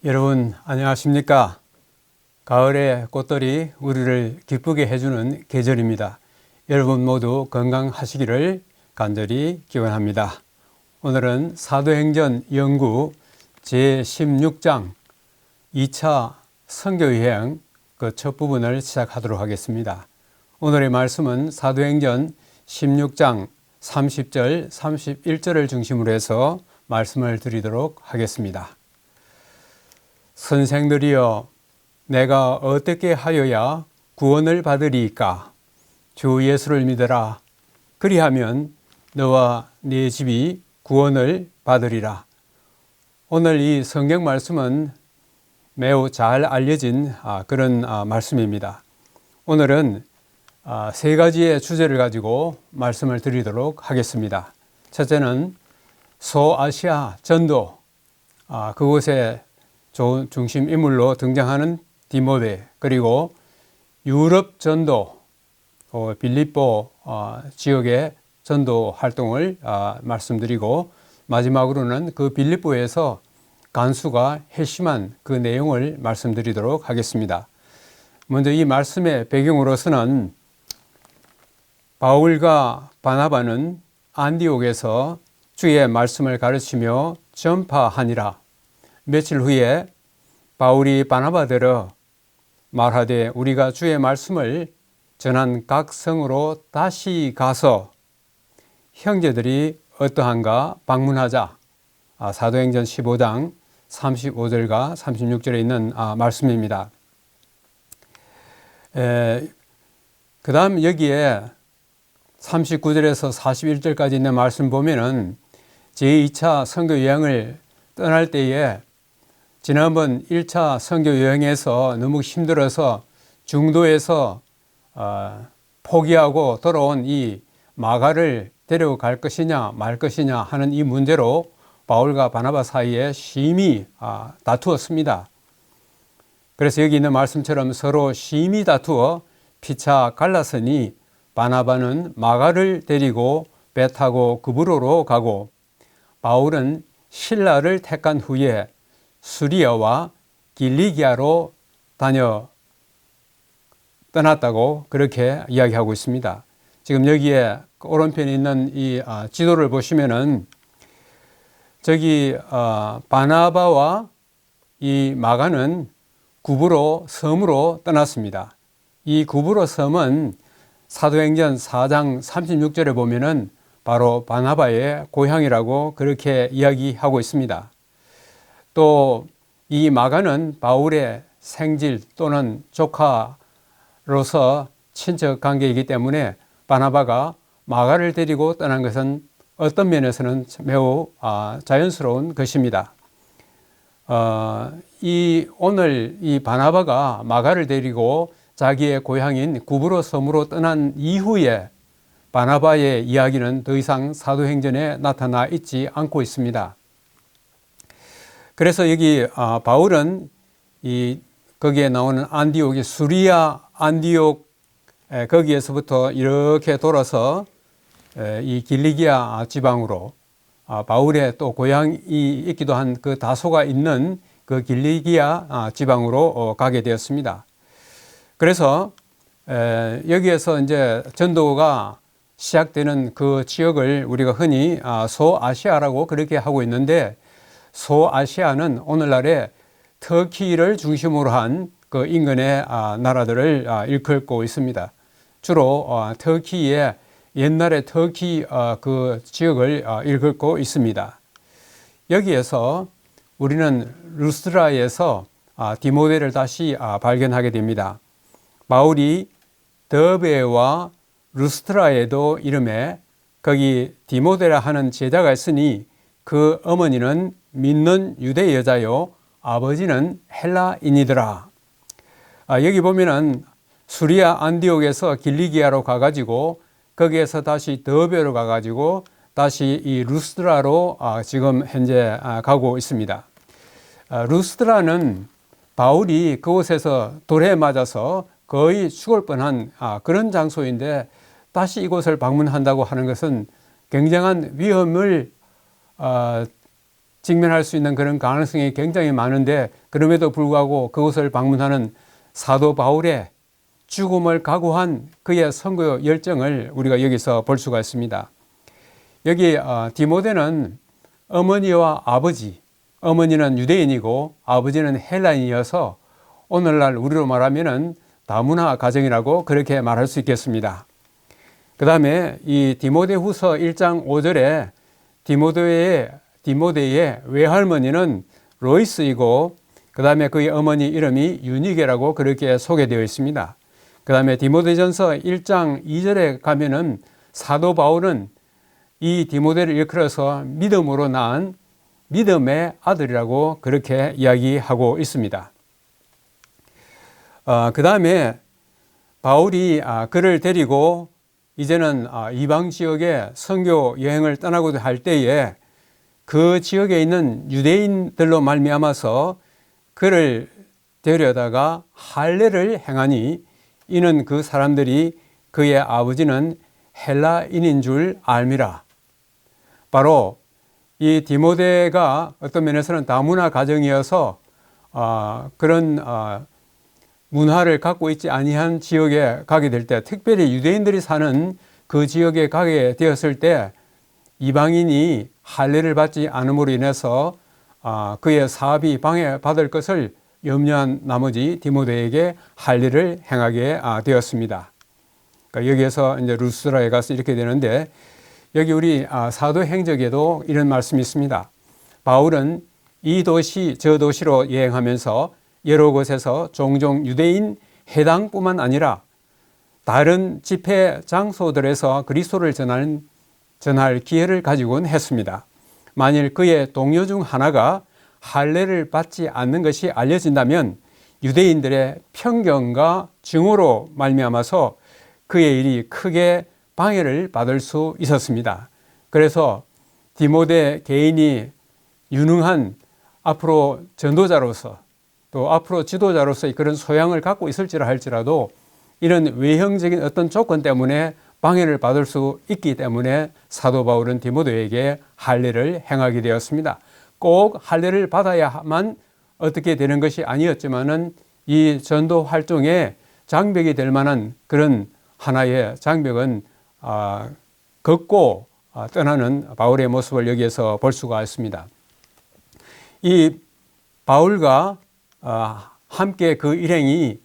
여러분 안녕하십니까? 가을의 꽃들이 우리를 기쁘게 해주는 계절입니다. 여러분 모두 건강하시기를 간절히 기원합니다. 오늘은 사도행전 연구 제16장 2차 선교여행 그 첫 부분을 시작하도록 하겠습니다. 오늘의 말씀은 사도행전 16장 30절 31절을 중심으로 해서 말씀을 드리도록 하겠습니다. 선생들이여, 내가 어떻게 하여야 구원을 받으리이까? 주 예수를 믿어라. 그리하면 너와 네 집이 구원을 받으리라. 오늘 이 성경 말씀은 매우 잘 알려진 그런 말씀입니다. 오늘은 세 가지의 주제를 가지고 말씀을 드리도록 하겠습니다. 첫째는 소아시아 전도, 그곳에 중심 인물로 등장하는 디모데, 그리고 유럽 전도, 빌립보 지역의 전도 활동을 말씀드리고, 마지막으로는 그 빌립보에서 간수가 회심한 그 내용을 말씀드리도록 하겠습니다. 먼저 이 말씀의 배경으로서는 바울과 바나바는 안디옥에서 주의 말씀을 가르치며 전파하니라. 며칠 후에 바울이 바나바더러 말하되 우리가 주의 말씀을 전한 각 성으로 다시 가서 형제들이 어떠한가 방문하자. 사도행전 15장 35절과 36절에 있는 말씀입니다. 그 다음 여기에 39절에서 41절까지 있는 말씀 보면은 제2차 선교 여행을 떠날 때에 지난번 1차 선교 여행에서 너무 힘들어서 중도에서 포기하고 돌아온 이 마가를 데려갈 것이냐 말 것이냐 하는 이 문제로 바울과 바나바 사이에 심히 다투었습니다. 그래서 여기 있는 말씀처럼 서로 심히 다투어 피차 갈라서니 바나바는 마가를 데리고 배 타고 그브로로 가고 바울은 실라를 택한 후에 수리아와 길리기아로 떠났다고 그렇게 이야기하고 있습니다. 지금 여기에 오른편에 있는 이 지도를 보시면은 저기 바나바와 이 마가는 구브로 섬으로 떠났습니다. 이 구브로 섬은 사도행전 4장 36절에 보면은 바로 바나바의 고향이라고 그렇게 이야기하고 있습니다. 또 이 마가는 바울의 생질 또는 조카로서 친척 관계이기 때문에 바나바가 마가를 데리고 떠난 것은 어떤 면에서는 매우 자연스러운 것입니다. 오늘 이 바나바가 마가를 데리고 자기의 고향인 구브로 섬으로 떠난 이후에 바나바의 이야기는 더 이상 사도행전에 나타나 있지 않고 있습니다. 그래서 여기 바울은 거기에 나오는 안디옥이 수리아 안디옥 거기에서부터 이렇게 돌아서 이 길리기아 지방으로 바울의 또 고향이 있기도 한 그 다소가 있는 그 길리기아 지방으로 가게 되었습니다. 그래서 여기에서 이제 전도가 시작되는 그 지역을 우리가 흔히 소아시아라고 그렇게 하고 있는데, 소아시아는 오늘날의 터키를 중심으로 한 그 인근의 나라들을 일컫고 있습니다. 주로 터키의 옛날의 터키 그 지역을 일컫고 있습니다. 여기에서 우리는 루스드라에서 디모데를 다시 발견하게 됩니다. 바울이 더베와 루스트라에도 이름에 거기 디모데라 하는 제자가 있으니 그 어머니는 믿는 유대 여자요 아버지는 헬라인이더라. 여기 보면은 수리아 안디옥에서 길리기아로 가가지고 거기에서 다시 더베로 가가지고 다시 이 루스드라로 지금 현재 가고 있습니다. 루스드라는 바울이 그곳에서 돌에 맞아서 거의 죽을 뻔한 그런 장소인데 다시 이곳을 방문한다고 하는 것은 굉장한 위험을 직면할 수 있는 그런 가능성이 굉장히 많은데, 그럼에도 불구하고 그곳을 방문하는 사도 바울의 죽음을 각오한 그의 선교 열정을 우리가 여기서 볼 수가 있습니다. 여기 디모데는 어머니와 아버지, 어머니는 유대인이고 아버지는 헬라인이어서 오늘날 우리로 말하면은 다문화 가정이라고 그렇게 말할 수 있겠습니다. 그 다음에 이 디모데후서 1장 5절에 디모데의 외할머니는 로이스이고, 그 다음에 그의 어머니 이름이 유니게라고 그렇게 소개되어 있습니다. 그 다음에 디모데전서 1장 2절에 가면은 사도 바울은 이 디모데를 일컬어서 믿음으로 낳은 믿음의 아들이라고 그렇게 이야기하고 있습니다. 그 다음에 바울이 그를 데리고 이제는 이방 지역에 선교 여행을 떠나고자 할 때에 그 지역에 있는 유대인들로 말미암아서 그를 데려다가 할례를 행하니, 이는 그 사람들이 그의 아버지는 헬라인인 줄 알미라. 바로 이 디모데가 어떤 면에서는 다문화 가정이어서 그런 문화를 갖고 있지 아니한 지역에 가게 될 때, 특별히 유대인들이 사는 그 지역에 가게 되었을 때 이방인이 할례를 받지 않음으로 인해서 그의 사업이 방해받을 것을 염려한 나머지 디모데에게 할례를 행하게 되었습니다. 그러니까 여기에서 이제 루스라에 가서 이렇게 되는데, 여기 우리 사도행적에도 이런 말씀이 있습니다. 바울은 이 도시 저 도시로 여행하면서 여러 곳에서 종종 유대인 해당뿐만 아니라 다른 집회 장소들에서 그리스도를 전할 기회를 가지곤 했습니다. 만일 그의 동료 중 하나가 할례를 받지 않는 것이 알려진다면 유대인들의 편견과 증오로 말미암아서 그의 일이 크게 방해를 받을 수 있었습니다. 그래서 디모데 개인이 유능한 앞으로 전도자로서 또 앞으로 지도자로서의 그런 소양을 갖고 있을지라 할지라도 이런 외형적인 어떤 조건 때문에 방해를 받을 수 있기 때문에 사도 바울은 디모데에게 할례를 행하게 되었습니다. 꼭 할례를 받아야만 어떻게 되는 것이 아니었지만은 이 전도 활동에 장벽이 될 만한 그런 하나의 장벽은 걷고 떠나는 바울의 모습을 여기에서 볼 수가 있습니다. 이 바울과 함께 그 일행이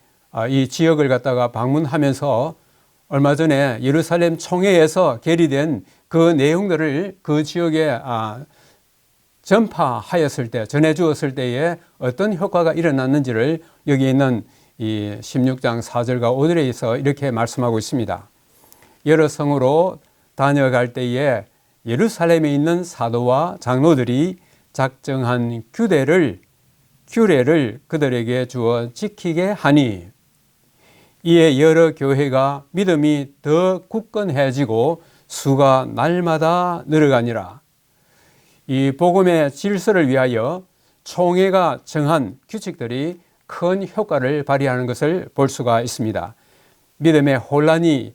이 지역을 갖다가 방문하면서 얼마 전에 예루살렘 총회에서 결의된 그 내용들을 그 지역에 전파하였을 때, 전해주었을 때에 어떤 효과가 일어났는지를 여기 있는 이 16장 4절과 5절에서 이렇게 말씀하고 있습니다. 여러 성으로 다녀갈 때에 예루살렘에 있는 사도와 장로들이 작정한 규례를 그들에게 주어 지키게 하니, 이에 여러 교회가 믿음이 더 굳건해지고 수가 날마다 늘어가니라. 이 복음의 질서를 위하여 총회가 정한 규칙들이 큰 효과를 발휘하는 것을 볼 수가 있습니다. 믿음의 혼란이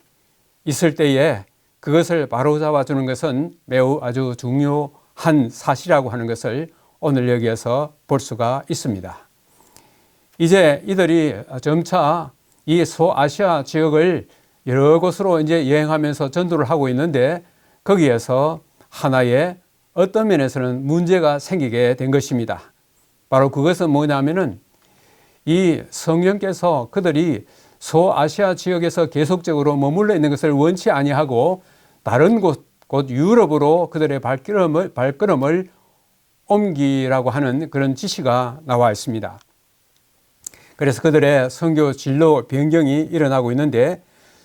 있을 때에 그것을 바로잡아 주는 것은 매우 아주 중요한 사실이라고 하는 것을 오늘 여기에서 볼 수가 있습니다. 이제 이들이 점차 이 소아시아 지역을 여러 곳으로 이제 여행하면서 전도를 하고 있는데, 거기에서 하나의 어떤 면에서는 문제가 생기게 된 것입니다. 바로 그것은 뭐냐면은 이 성령께서 그들이 소아시아 지역에서 계속적으로 머물러 있는 것을 원치 아니하고 다른 곳, 곧 유럽으로 그들의 발걸음을 옮기라고 하는 그런 지시가 나와 있습니다. 그래서 그들의 선교 진로 변경이 일어나고 있는데,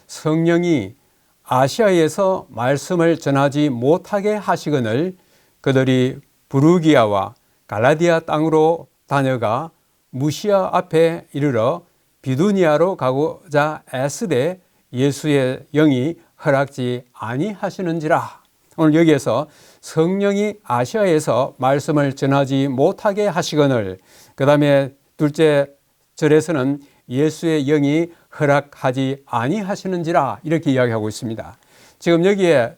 성령이 아시아에서 말씀을 전하지 못하게 하시거늘 그들이 부르기아와 갈라디아 땅으로 다녀가 무시아 앞에 이르러 비두니아로 가고자 애쓰되 예수의 영이 허락지 아니하시는지라. 오늘 여기에서 성령이 아시아에서 말씀을 전하지 못하게 하시거늘, 그 다음에 둘째 절에서는 예수의 영이 허락하지 아니하시는지라 이렇게 이야기하고 있습니다. 지금 여기에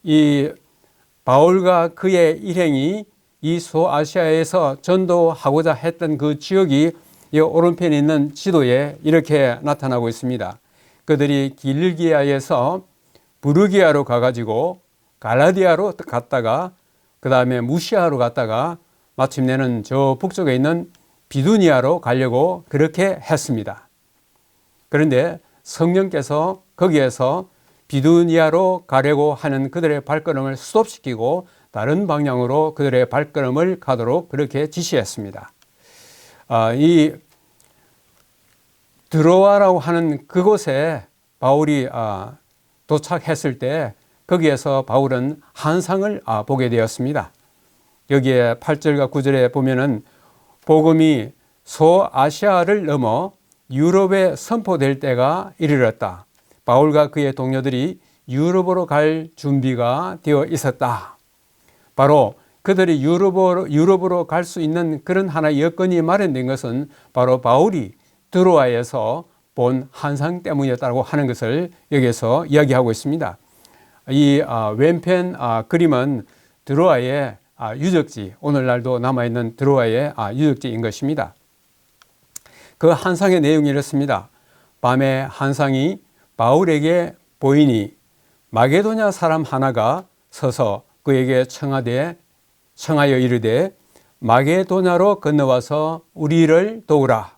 이 바울과 그의 일행이 이 소아시아에서 전도하고자 했던 그 지역이 이 오른편에 있는 지도에 이렇게 나타나고 있습니다. 그들이 길기아에서 부르기아로 가가지고 갈라디아로 갔다가 그 다음에 무시아로 갔다가 마침내는 저 북쪽에 있는 비두니아로 가려고 그렇게 했습니다. 그런데 성령께서 거기에서 비두니아로 가려고 하는 그들의 발걸음을 스톱시키고 다른 방향으로 그들의 발걸음을 가도록 그렇게 지시했습니다. 이 드로아라고 하는 그곳에 바울이 도착했을 때 거기에서 바울은 환상을 보게 되었습니다. 여기에 8절과 9절에 보면은 복음이 소아시아를 넘어 유럽에 선포될 때가 이르렀다. 바울과 그의 동료들이 유럽으로 갈 준비가 되어 있었다. 바로 그들이 유럽으로 갈 수 있는 그런 하나의 여건이 마련된 것은 바로 바울이 드로아에서 본 환상 때문이었다고 하는 것을 여기서 이야기하고 있습니다. 이 왼편 그림은 드로아의 유적지, 오늘날도 남아있는 드로아의 유적지인 것입니다. 그 환상의 내용이 이렇습니다. 밤에 환상이 바울에게 보이니 마게도냐 사람 하나가 서서 그에게 청하여 이르되 마게도냐로 건너와서 우리를 도우라.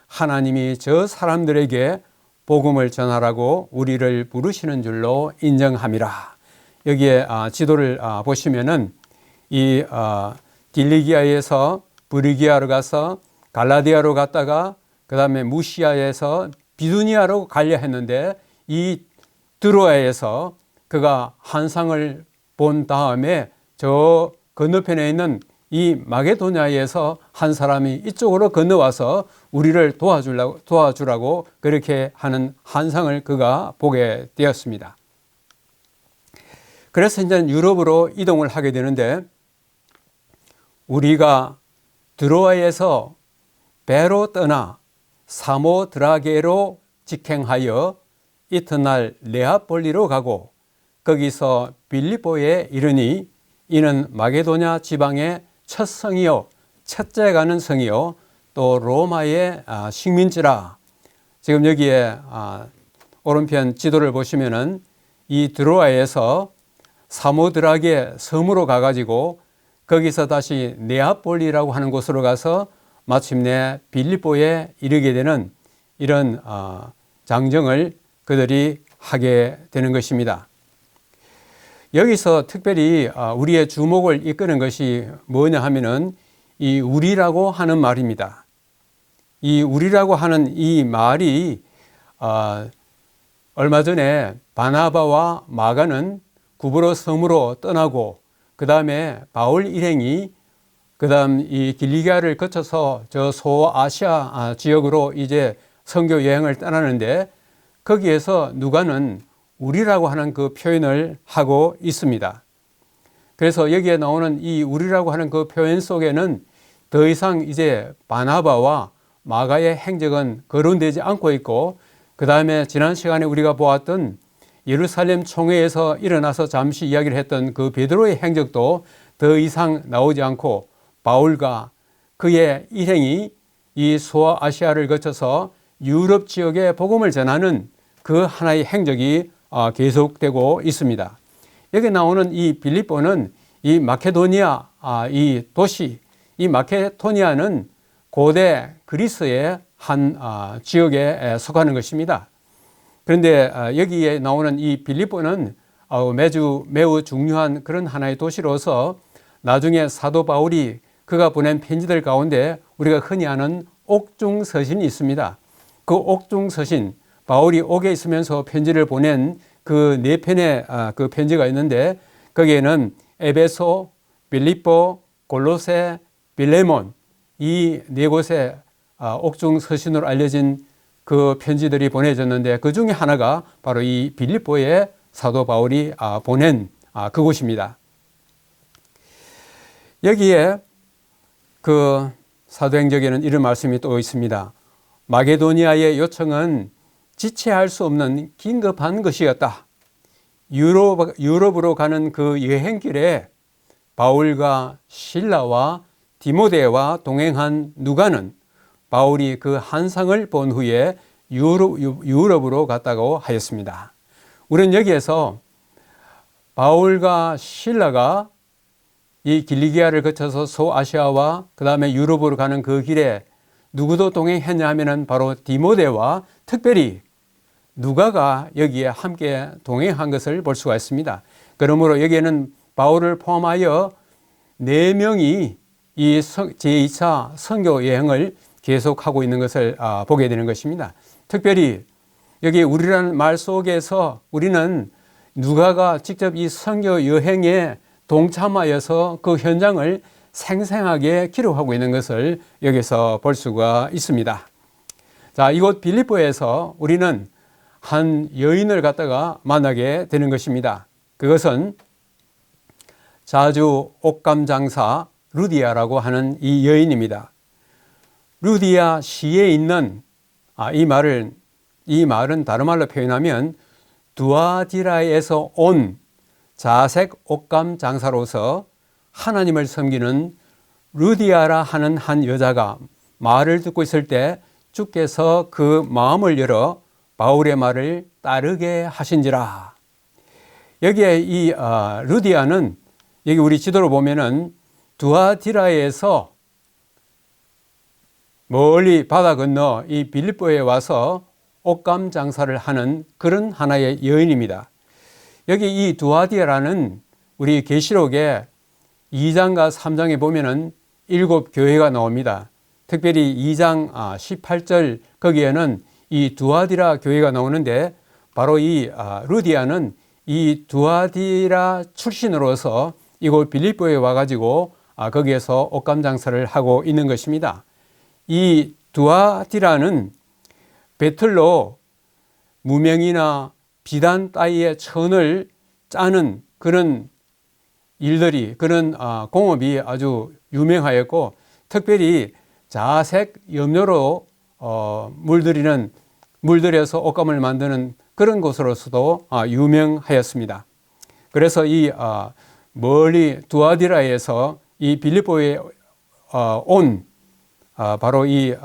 하나님이 저 사람들에게 복음을 전하라고 우리를 부르시는 줄로 인정함이라. 여기에 지도를 보시면은 이 길리기아에서 부르기아로 가서 갈라디아로 갔다가 그 다음에 무시아에서 비두니아로 가려 했는데 이 드로아에서 그가 환상을 본 다음에 저 건너편에 있는 이 마게도냐에서 한 사람이 이쪽으로 건너와서 우리를 도와주라고 그렇게 하는 환상을 그가 보게 되었습니다. 그래서 이제 유럽으로 이동을 하게 되는데 우리가 드로아에서 배로 떠나 사모드라게로 직행하여 이튿날 네아폴리로 가고 거기서 빌립보에 이르니 이는 마게도냐 지방의 첫 성이요 첫째 가는 성이요 또 로마의 식민지라. 지금 여기에 오른편 지도를 보시면은 이 드로아에서 사모드라게 섬으로 가가지고 거기서 다시 네아폴리라고 하는 곳으로 가서 마침내 빌립보에 이르게 되는 이런 장정을 그들이 하게 되는 것입니다. 여기서 특별히 우리의 주목을 이끄는 것이 뭐냐 하면은 이 우리라고 하는 말입니다. 이 우리라고 하는 이 말이 얼마 전에 바나바와 마가는 구브로 섬으로 떠나고 그 다음에 바울 일행이 그 다음 이 길리기아를 거쳐서 저 소아시아 지역으로 이제 선교 여행을 떠나는데 거기에서 누가는 우리라고 하는 그 표현을 하고 있습니다. 그래서 여기에 나오는 이 우리라고 하는 그 표현 속에는 더 이상 이제 바나바와 마가의 행적은 거론되지 않고 있고 그 다음에 지난 시간에 우리가 보았던 예루살렘 총회에서 일어나서 잠시 이야기를 했던 그 베드로의 행적도 더 이상 나오지 않고 바울과 그의 일행이 이 소아시아를 거쳐서 유럽 지역에 복음을 전하는 그 하나의 행적이 계속되고 있습니다. 여기 나오는 이 빌립보는 이 마케도니아 이 도시, 이 마케도니아는 고대 그리스의 한 지역에 속하는 것입니다. 그런데 여기에 나오는 이 빌립보는 매우 중요한 그런 하나의 도시로서 나중에 사도 바울이 그가 보낸 편지들 가운데 우리가 흔히 아는 옥중서신이 있습니다. 그 옥중서신, 바울이 옥에 있으면서 편지를 보낸 그 네 편의 그 편지가 있는데 거기에는 에베소, 빌립보, 골로새, 빌레몬 이 네 곳에 옥중서신으로 알려진 그 편지들이 보내졌는데 그 중에 하나가 바로 이 빌립보에 사도 바울이 보낸 그곳입니다. 여기에 그 사도행적에는 이런 말씀이 또 있습니다. 마게도니아의 요청은 지체할 수 없는 긴급한 것이었다. 유럽으로 가는 그 여행길에 바울과 실라와 디모데와 동행한 누가는 바울이 그 환상을 본 후에 유럽으로 갔다고 하였습니다. 우리는 여기에서 바울과 실라가 이 길리기아를 거쳐서 소아시아와 그 다음에 유럽으로 가는 그 길에 누구도 동행했냐 하면은 바로 디모데와 특별히 누가가 여기에 함께 동행한 것을 볼 수가 있습니다. 그러므로 여기에는 바울을 포함하여 4명이 이 제2차 선교 여행을 계속하고 있는 것을 보게 되는 것입니다. 특별히 여기 우리라는 말 속에서 우리는 누가가 직접 이 선교 여행에 동참하여서 그 현장을 생생하게 기록하고 있는 것을 여기서 볼 수가 있습니다. 자, 이곳 빌립보에서 우리는 한 여인을 갖다가 만나게 되는 것입니다. 그것은 자주 옷감 장사 루디아라고 하는 이 여인입니다. 루디아 시에 있는 이 말은 다른 말로 표현하면 두아디라에서 온 자색 옷감 장사로서 하나님을 섬기는 루디아라 하는 한 여자가 말을 듣고 있을 때 주께서 그 마음을 열어 바울의 말을 따르게 하신지라. 여기에 이 루디아는 여기 우리 지도로 보면은 두아디라에서 멀리 바다 건너 이 빌립보에 와서 옷감 장사를 하는 그런 하나의 여인입니다. 여기 이 두아디라는 우리 계시록에 2장과 3장에 보면은 7교회가 나옵니다. 특별히 2장 18절 거기에는 이 두아디라 교회가 나오는데 바로 이 루디아는 이 두아디라 출신으로서 이곳 빌립보에 와가지고 거기에서 옷감 장사를 하고 있는 것입니다. 이 두아디라는 배틀로 무명이나 비단 따위의 천을 짜는 그런 일들이 그런 공업이 아주 유명하였고 특별히 자색 염료로 물들여서 옷감을 만드는 그런 곳으로서도 유명하였습니다. 그래서 이 멀리 두아디라에서 이 빌립보에 온 바로 이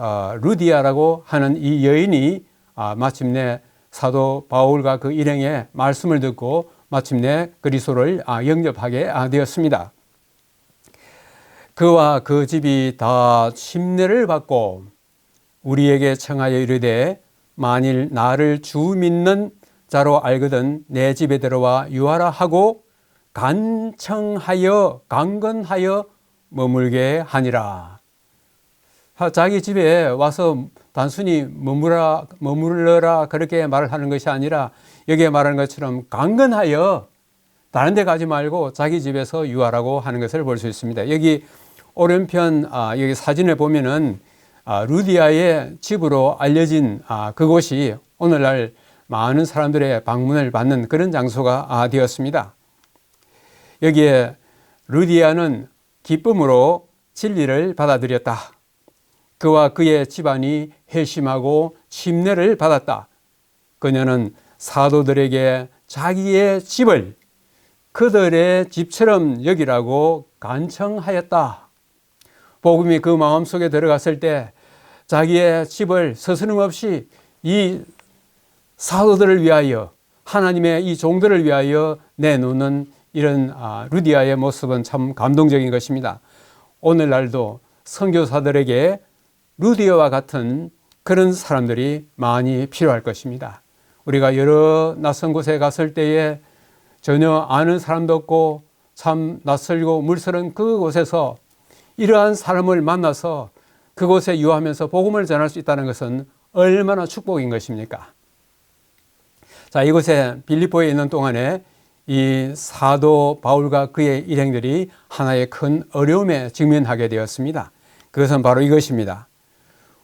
루디아라고 하는 이 여인이 마침내 사도 바울과 그 일행의 말씀을 듣고 마침내 그리스도를 영접하게 되었습니다. 그와 그 집이 다 침례를 받고 우리에게 청하여 이르되 만일 나를 주 믿는 자로 알거든 내 집에 들어와 유하라 하고 간청하여 강건하여 머물게 하니라. 자기 집에 와서 단순히 머물러라 그렇게 말을 하는 것이 아니라 여기에 말하는 것처럼 강건하여 다른 데 가지 말고 자기 집에서 유하라고 하는 것을 볼 수 있습니다. 여기 오른편 여기 사진을 보면은 루디아의 집으로 알려진 그곳이 오늘날 많은 사람들의 방문을 받는 그런 장소가 되었습니다. 여기에 루디아는 기쁨으로 진리를 받아들였다. 그와 그의 집안이 회심하고 침례를 받았다. 그녀는 사도들에게 자기의 집을 그들의 집처럼 여기라고 간청하였다. 복음이 그 마음속에 들어갔을 때 자기의 집을 서스름없이 이 사도들을 위하여 하나님의 이 종들을 위하여 내놓는 이런 루디아의 모습은 참 감동적인 것입니다. 오늘날도 선교사들에게 루디아와 같은 그런 사람들이 많이 필요할 것입니다. 우리가 여러 낯선 곳에 갔을 때에 전혀 아는 사람도 없고 참 낯설고 물설은 그곳에서 이러한 사람을 만나서 그곳에 유하면서 복음을 전할 수 있다는 것은 얼마나 축복인 것입니까? 자, 이곳에 빌립보에 있는 동안에 이 사도 바울과 그의 일행들이 하나의 큰 어려움에 직면하게 되었습니다. 그것은 바로 이것입니다.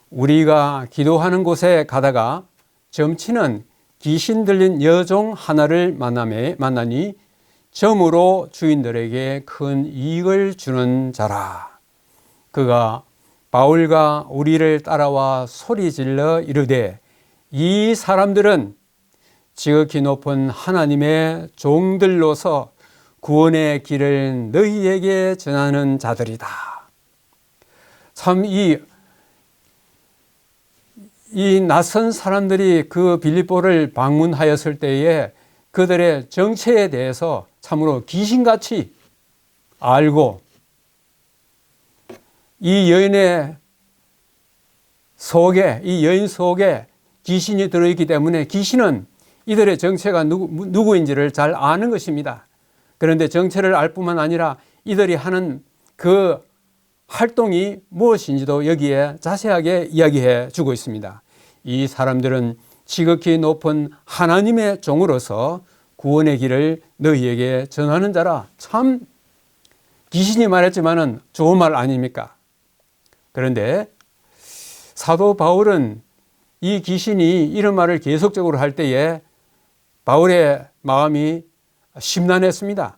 우리가 기도하는 곳에 가다가 점치는 귀신 들린 여종 하나를 만나니 점으로 주인들에게 큰 이익을 주는 자라. 그가 바울과 우리를 따라와 소리질러 이르되 이 사람들은 지극히 높은 하나님의 종들로서 구원의 길을 너희에게 전하는 자들이다. 참 이 낯선 사람들이 그 빌립보를 방문하였을 때에 그들의 정체에 대해서 참으로 귀신같이 알고 이 여인 속에 귀신이 들어있기 때문에 귀신은 이들의 정체가 누구인지를 잘 아는 것입니다. 그런데 정체를 알 뿐만 아니라 이들이 하는 그 활동이 무엇인지도 여기에 자세하게 이야기해 주고 있습니다. 이 사람들은 지극히 높은 하나님의 종으로서 구원의 길을 너희에게 전하는 자라. 참 귀신이 말했지만은 좋은 말 아닙니까? 그런데 사도 바울은 이 귀신이 이런 말을 계속적으로 할 때에 바울의 마음이 심란했습니다.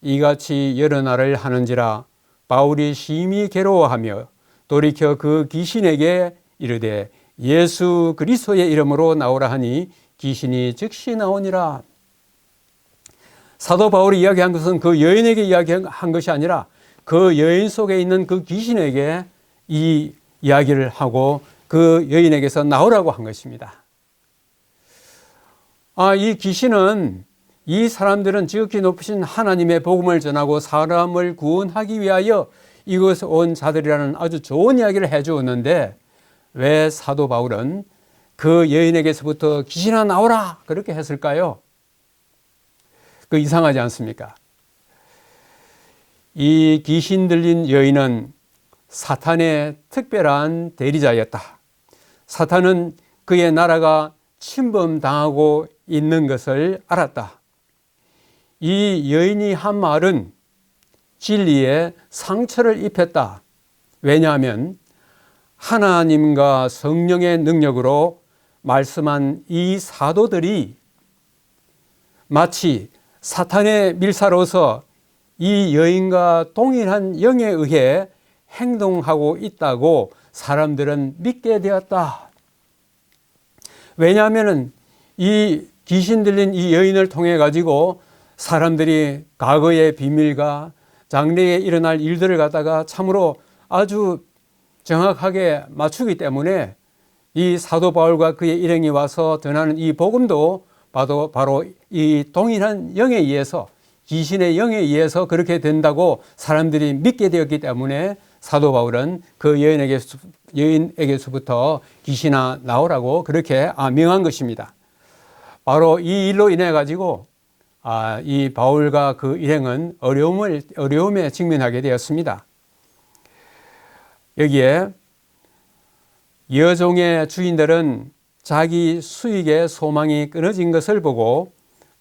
이같이 여러 날을 하는지라 바울이 심히 괴로워하며 돌이켜 그 귀신에게 이르되 예수 그리스도의 이름으로 나오라 하니 귀신이 즉시 나오니라. 사도 바울이 이야기한 것은 그 여인에게 이야기한 것이 아니라 그 여인 속에 있는 그 귀신에게 이 이야기를 하고 그 여인에게서 나오라고 한 것입니다. 이 귀신은 이 사람들은 지극히 높으신 하나님의 복음을 전하고 사람을 구원하기 위하여 이곳에 온 자들이라는 아주 좋은 이야기를 해주었는데 왜 사도 바울은 그 여인에게서부터 귀신아 나오라 그렇게 했을까요? 그 이상하지 않습니까? 이 귀신 들린 여인은 사탄의 특별한 대리자였다. 사탄은 그의 나라가 침범당하고 있는 것을 알았다. 이 여인이 한 말은 진리에 상처를 입혔다. 왜냐하면 하나님과 성령의 능력으로 말씀한 이 사도들이 마치 사탄의 밀사로서 이 여인과 동일한 영에 의해 행동하고 있다고 사람들은 믿게 되었다. 왜냐하면 이 귀신 들린 이 여인을 통해 가지고 사람들이 과거의 비밀과 장래에 일어날 일들을 갖다가 참으로 아주 정확하게 맞추기 때문에 이 사도 바울과 그의 일행이 와서 전하는 이 복음도 바로 이 동일한 영에 의해서 귀신의 영에 의해서 그렇게 된다고 사람들이 믿게 되었기 때문에 사도 바울은 그 여인에게서부터 귀신아 나오라고 그렇게 명한 것입니다. 바로 이 일로 인해 가지고 이 바울과 그 일행은 어려움에 직면하게 되었습니다. 여기에 여종의 주인들은 자기 수익의 소망이 끊어진 것을 보고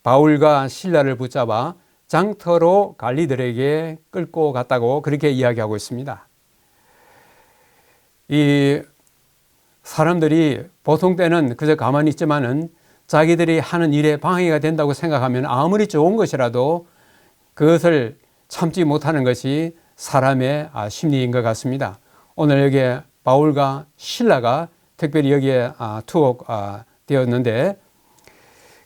바울과 실라를 붙잡아 장터로 관리들에게 끌고 갔다고 그렇게 이야기하고 있습니다. 이 사람들이 보통 때는 그저 가만히 있지만은 자기들이 하는 일에 방해가 된다고 생각하면 아무리 좋은 것이라도 그것을 참지 못하는 것이 사람의 심리인 것 같습니다. 오늘 여기에 바울과 실라가 특별히 여기에 투옥되었는데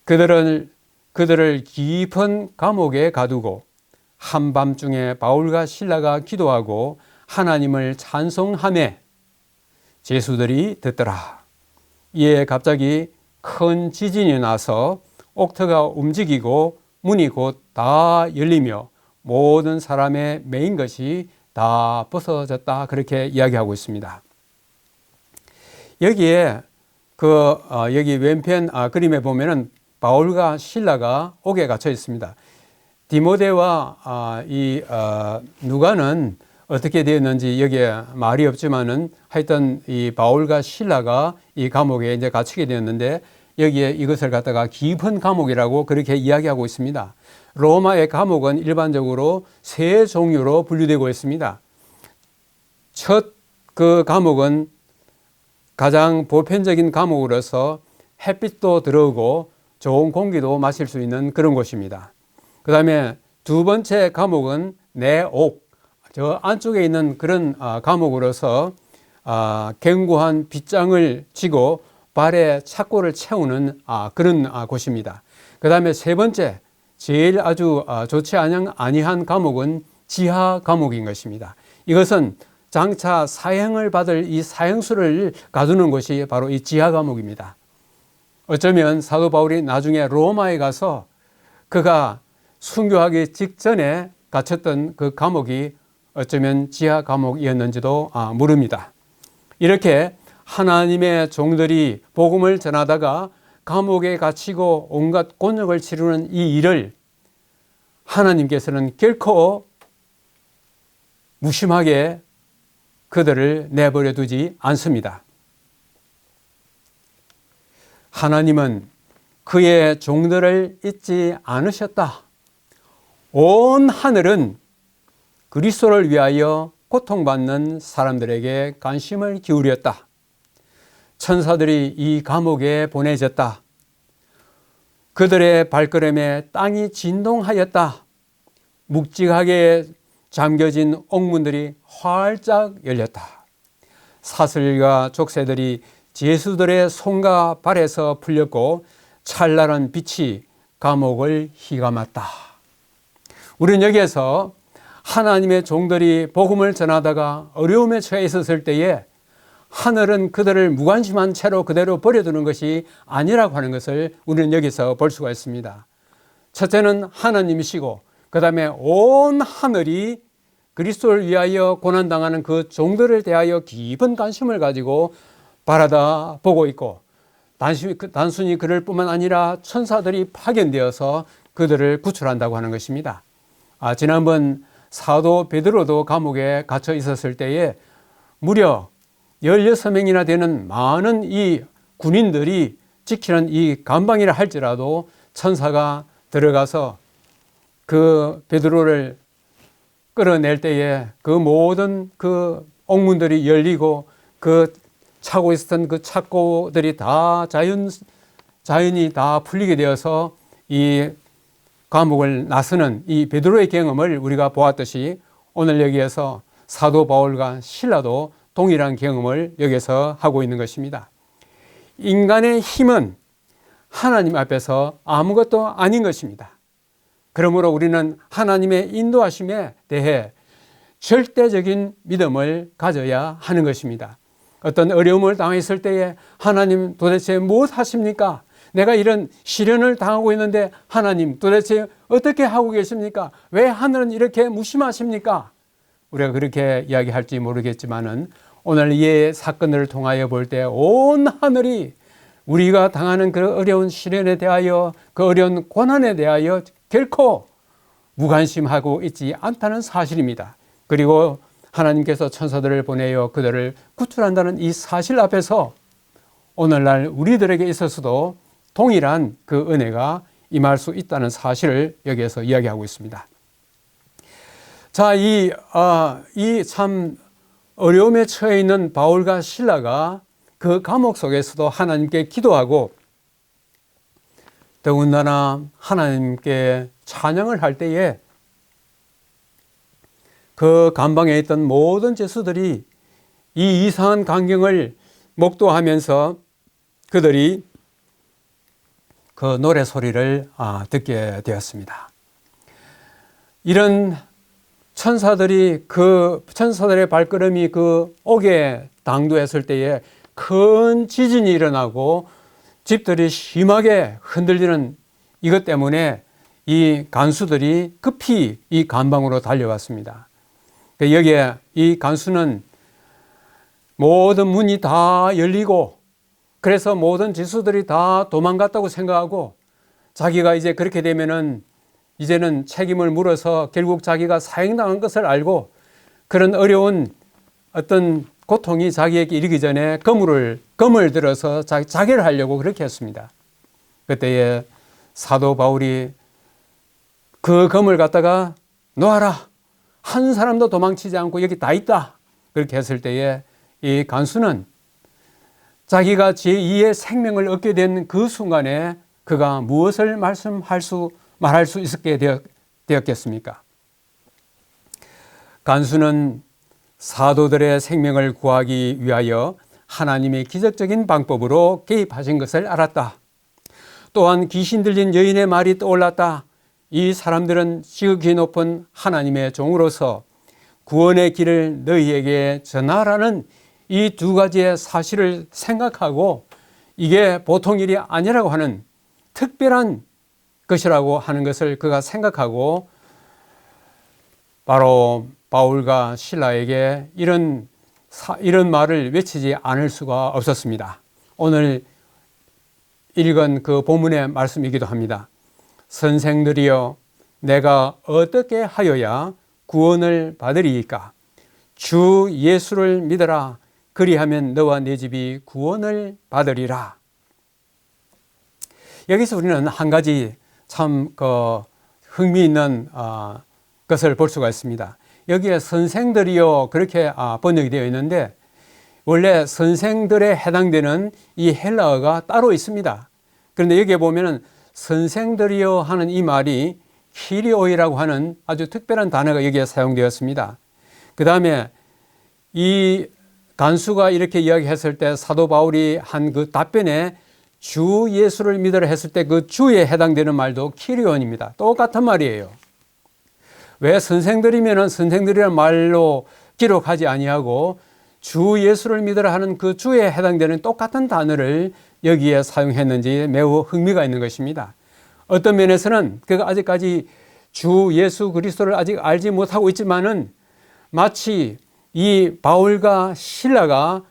그들을 깊은 감옥에 가두고 한밤중에 바울과 실라가 기도하고 하나님을 찬송하며 제수들이 듣더라. 이에 갑자기 큰 지진이 나서 옥터가 움직이고 문이 곧 다 열리며 모든 사람의 매인 것이 다 벗어졌다. 그렇게 이야기하고 있습니다. 여기에 여기 왼편 그림에 보면은 바울과 실라가 옥에 갇혀 있습니다. 디모데와 누가는 어떻게 되었는지 여기에 말이 없지만은 하여튼 이 바울과 실라가 이 감옥에 이제 갇히게 되었는데 여기에 이것을 갖다가 깊은 감옥이라고 그렇게 이야기하고 있습니다. 로마의 감옥은 일반적으로 세 종류로 분류되고 있습니다. 첫 그 감옥은 가장 보편적인 감옥으로서 햇빛도 들어오고 좋은 공기도 마실 수 있는 그런 곳입니다. 그 다음에 두 번째 감옥은 내옥, 저 안쪽에 있는 그런 감옥으로서 견고한 빗장을 쥐고 발에 착고를 채우는 그런 곳입니다. 그 다음에 세 번째, 제일 아주 좋지 아니한 감옥은 지하 감옥인 것입니다. 이것은 장차 사형을 받을 이 사형수를 가두는 곳이 바로 이 지하 감옥입니다. 어쩌면 사도 바울이 나중에 로마에 가서 그가 순교하기 직전에 갇혔던 그 감옥이 어쩌면 지하 감옥이었는지도 모릅니다. 이렇게 하나님의 종들이 복음을 전하다가 감옥에 갇히고 온갖 곤욕을 치르는 이 일을 하나님께서는 결코 무심하게 그들을 내버려 두지 않습니다. 하나님은 그의 종들을 잊지 않으셨다. 온 하늘은 그리스도를 위하여 고통받는 사람들에게 관심을 기울였다. 천사들이 이 감옥에 보내졌다. 그들의 발걸음에 땅이 진동하였다. 묵직하게 잠겨진 옥문들이 활짝 열렸다. 사슬과 족쇄들이 제수들의 손과 발에서 풀렸고 찬란한 빛이 감옥을 휘감았다. 우리는 여기에서 하나님의 종들이 복음을 전하다가 어려움에 처해 있었을 때에 하늘은 그들을 무관심한 채로 그대로 버려두는 것이 아니라고 하는 것을 우리는 여기서 볼 수가 있습니다. 첫째는 하나님이시고 그 다음에 온 하늘이 그리스도를 위하여 고난당하는 그 종들을 대하여 깊은 관심을 가지고 바라다 보고 있고 단순히 그럴 뿐만 아니라 천사들이 파견되어서 그들을 구출한다고 하는 것입니다. 지난번 사도 베드로도 감옥에 갇혀 있었을 때에 무려 16명이나 되는 많은 이 군인들이 지키는 이 감방이라 할지라도 천사가 들어가서 그 베드로를 끌어낼 때에 그 모든 그 옥문들이 열리고 그 차고 있었던 그 착고들이 다 자연히 다 풀리게 되어서 이 감옥을 나서는 이 베드로의 경험을 우리가 보았듯이 오늘 여기에서 사도 바울과 실라도 동일한 경험을 여기서 하고 있는 것입니다. 인간의 힘은 하나님 앞에서 아무것도 아닌 것입니다. 그러므로 우리는 하나님의 인도하심에 대해 절대적인 믿음을 가져야 하는 것입니다. 어떤 어려움을 당했을 때에 하나님 도대체 무엇 하십니까? 내가 이런 시련을 당하고 있는데 하나님 도대체 어떻게 하고 계십니까? 왜 하늘은 이렇게 무심하십니까? 우리가 그렇게 이야기할지 모르겠지만은 오늘 이 사건을 통하여 볼 때 온 하늘이 우리가 당하는 그 어려운 시련에 대하여 그 어려운 고난에 대하여 결코 무관심하고 있지 않다는 사실입니다. 그리고 하나님께서 천사들을 보내어 그들을 구출한다는 이 사실 앞에서 오늘날 우리들에게 있어서도 동일한 그 은혜가 임할 수 있다는 사실을 여기에서 이야기하고 있습니다. 자, 이 참 어려움에 처해 있는 바울과 실라가 그 감옥 속에서도 하나님께 기도하고 더군다나 하나님께 찬양을 할 때에 그 감방에 있던 모든 제수들이 이 이상한 광경을 목도하면서 그들이 그 노래 소리를 듣게 되었습니다. 이런 천사들이 그 천사들의 발걸음이 그 옥에 당도했을 때에 큰 지진이 일어나고 집들이 심하게 흔들리는 이것 때문에 이 간수들이 급히 이 감방으로 달려왔습니다. 여기에 이 간수는 모든 문이 다 열리고 그래서 모든 지수들이 다 도망갔다고 생각하고 자기가 이제 그렇게 되면은 이제는 책임을 물어서 결국 자기가 사형당한 것을 알고 그런 어려운 어떤 고통이 자기에게 이르기 전에 검을 들어서 자결을 하려고 그렇게 했습니다. 그때에 사도 바울이 그 검을 갖다가 놓아라. 한 사람도 도망치지 않고 여기 다 있다. 그렇게 했을 때에 이 간수는 자기가 제2의 생명을 얻게 된 그 순간에 그가 무엇을 말할 수 있게 되었겠습니까? 간수는 사도들의 생명을 구하기 위하여 하나님의 기적적인 방법으로 개입하신 것을 알았다. 또한 귀신 들린 여인의 말이 떠올랐다. 이 사람들은 지극히 높은 하나님의 종으로서 구원의 길을 너희에게 전하라는 이 두 가지의 사실을 생각하고 이게 보통 일이 아니라고 하는 특별한 것이라고 하는 것을 그가 생각하고 바로 바울과 실라에게 이런 말을 외치지 않을 수가 없었습니다. 오늘 읽은 그 본문의 말씀이기도 합니다. 선생들이여, 내가 어떻게 하여야 구원을 받으리이까? 주 예수를 믿어라. 그리하면 너와 네 집이 구원을 받으리라. 여기서 우리는 한 가지 참 흥미있는 것을 볼 수가 있습니다. 여기에 선생들이요 그렇게 번역이 되어 있는데 원래 선생들에 해당되는 이 헬라어가 따로 있습니다. 그런데 여기에 보면은 선생들이요 하는 이 말이 키리오이라고 하는 아주 특별한 단어가 여기에 사용되었습니다. 그 다음에 이 간수가 이렇게 이야기했을 때 사도 바울이 한 그 답변에 주 예수를 믿으라 했을 때 그 주에 해당되는 말도 키리온입니다. 똑같은 말이에요. 왜 선생들이면은 선생들이라는 말로 기록하지 아니하고 주 예수를 믿으라 하는 그 주에 해당되는 똑같은 단어를 여기에 사용했는지 매우 흥미가 있는 것입니다. 어떤 면에서는 그가 아직까지 주 예수 그리스도를 아직 알지 못하고 있지만은 마치 이 바울과 실라가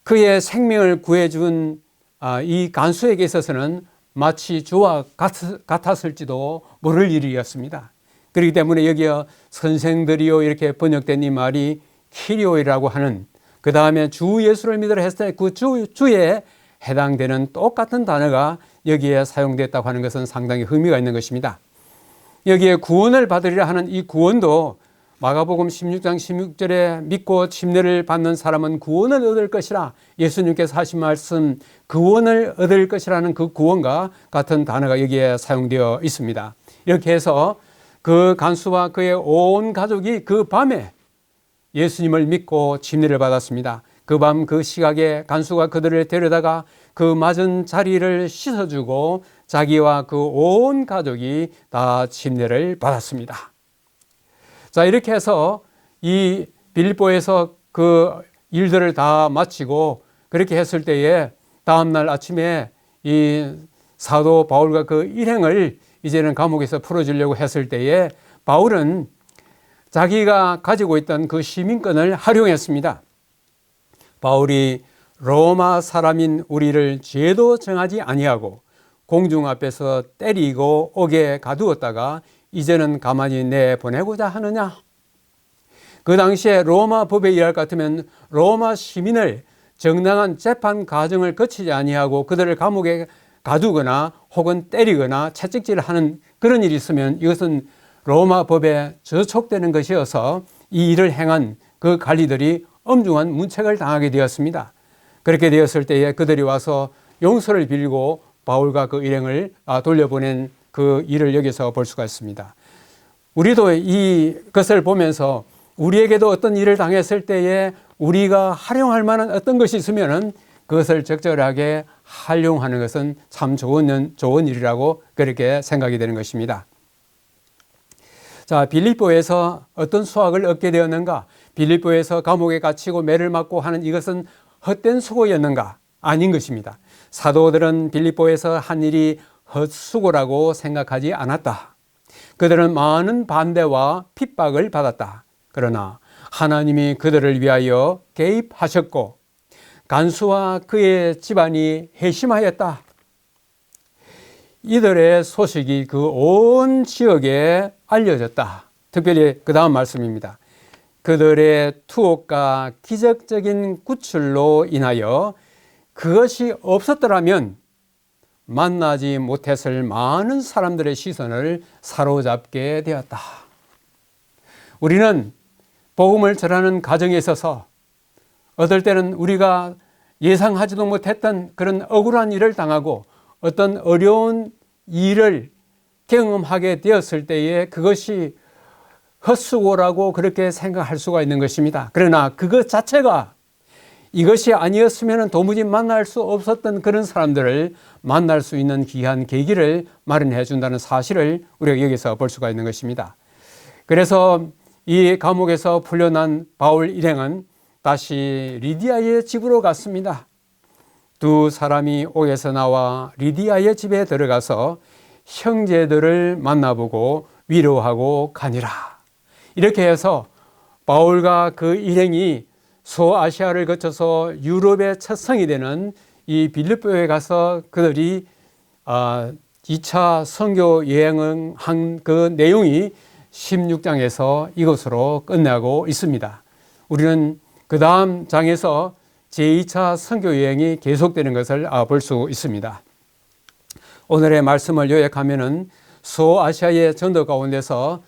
그의 생명을 구해준 이 간수에게 있어서는 마치 주와 같았을지도 모를 일이었습니다. 그렇기 때문에 여기에 선생들이요 이렇게 번역된 이 말이 키리오이라고 하는 그 다음에 주 예수를 믿으라 했을 때 그 주에 해당되는 똑같은 단어가 여기에 사용됐다고 하는 것은 상당히 의미가 있는 것입니다. 여기에 구원을 받으리라 하는 이 구원도 마가복음 16장 16절에 믿고 침례를 받는 사람은 구원을 얻을 것이라 예수님께서 하신 말씀 구원을 얻을 것이라는 그 구원과 같은 단어가 여기에 사용되어 있습니다. 이렇게 해서 그 간수와 그의 온 가족이 그 밤에 예수님을 믿고 침례를 받았습니다. 그 밤 그 시각에 간수가 그들을 데려다가 그 맞은 자리를 씻어주고 자기와 그 온 가족이 다 침례를 받았습니다. 자, 이렇게 해서 이 빌립보에서 그 일들을 다 마치고 그렇게 했을 때에 다음날 아침에 이 사도 바울과 그 일행을 이제는 감옥에서 풀어주려고 했을 때에 바울은 자기가 가지고 있던 그 시민권을 활용했습니다. 바울이 로마 사람인 우리를 죄도 정하지 아니하고 공중 앞에서 때리고 옥에 가두었다가 이제는 가만히 내보내고자 하느냐? 그 당시에 로마 법에 의할 것 같으면 로마 시민을 정당한 재판 과정을 거치지 아니하고 그들을 감옥에 가두거나 혹은 때리거나 채찍질을 하는 그런 일이 있으면 이것은 로마 법에 저촉되는 것이어서 이 일을 행한 그 관리들이 엄중한 문책을 당하게 되었습니다. 그렇게 되었을 때에 그들이 와서 용서를 빌고 바울과 그 일행을 돌려보낸 그 일을 여기서 볼 수가 있습니다. 우리도 이것을 보면서 우리에게도 어떤 일을 당했을 때에 우리가 활용할 만한 어떤 것이 있으면은 그것을 적절하게 활용하는 것은 참 좋은 일이라고 그렇게 생각이 되는 것입니다. 자, 빌립보에서 어떤 수확을 얻게 되었는가? 빌립보에서 감옥에 갇히고 매를 맞고 하는 이것은 헛된 수고였는가? 아닌 것입니다. 사도들은 빌립보에서 한 일이 헛수고라고 생각하지 않았다. 그들은 많은 반대와 핍박을 받았다. 그러나 하나님이 그들을 위하여 개입하셨고 간수와 그의 집안이 회심하였다. 이들의 소식이 그 온 지역에 알려졌다. 특별히 그 다음 말씀입니다. 그들의 투옥과 기적적인 구출로 인하여 그것이 없었더라면 만나지 못했을 많은 사람들의 시선을 사로잡게 되었다. 우리는 복음을 전하는 과정에 있어서 어떨 때는 우리가 예상하지도 못했던 그런 억울한 일을 당하고 어떤 어려운 일을 경험하게 되었을 때에 그것이 헛수고라고 그렇게 생각할 수가 있는 것입니다. 그러나 그것 자체가 이것이 아니었으면 도무지 만날 수 없었던 그런 사람들을 만날 수 있는 귀한 계기를 마련해 준다는 사실을 우리가 여기서 볼 수가 있는 것입니다. 그래서 이 감옥에서 풀려난 바울 일행은 다시 리디아의 집으로 갔습니다. 두 사람이 옥에서 나와 리디아의 집에 들어가서 형제들을 만나보고 위로하고 가니라. 이렇게 해서 바울과 그 일행이 소아시아를 거쳐서 유럽의 첫 성이 되는 이 빌립보에 가서 그들이 2차 선교 여행을 한 그 내용이 16장에서 이것으로 끝나고 있습니다. 우리는 그 다음 장에서 제2차 선교 여행이 계속되는 것을 볼 수 있습니다. 오늘의 말씀을 요약하면은 소아시아의 전도 가운데서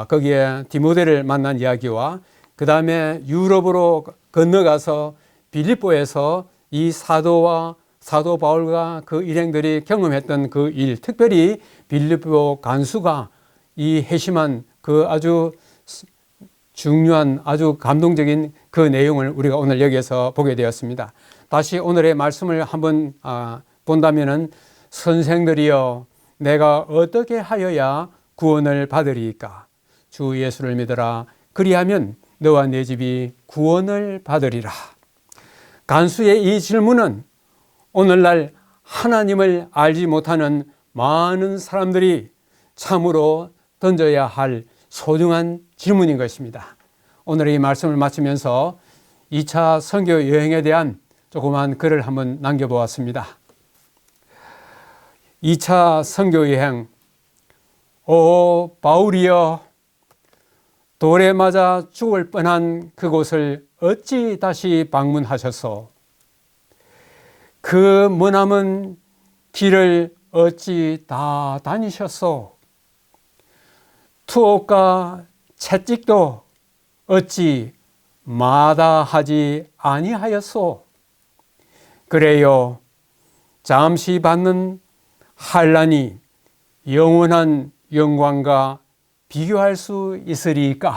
거기에 디모데를 만난 이야기와 그 다음에 유럽으로 건너가서 빌립보에서 이 사도 바울과 그 일행들이 경험했던 그 일, 특별히 빌립보 간수가 이 회심한 그 아주 중요한 아주 감동적인 그 내용을 우리가 오늘 여기에서 보게 되었습니다. 다시 오늘의 말씀을 한번 본다면은 선생들이여 내가 어떻게 하여야 구원을 받으리이까? 주 예수를 믿어라. 그리하면 너와 내 집이 구원을 받으리라. 간수의 이 질문은 오늘날 하나님을 알지 못하는 많은 사람들이 참으로 던져야 할 소중한 질문인 것입니다. 오늘 이 말씀을 마치면서 2차 선교 여행에 대한 조그만 글을 한번 남겨보았습니다. 2차 선교 여행. 오 바울이여, 돌에 맞아 죽을 뻔한 그곳을 어찌 다시 방문하셨소? 그 머나먼 길을 어찌 다 다니셨소? 투옥과 채찍도 어찌 마다하지 아니하였소? 그래요, 잠시 받는 환난이 영원한 영광과 비교할 수 있으리까?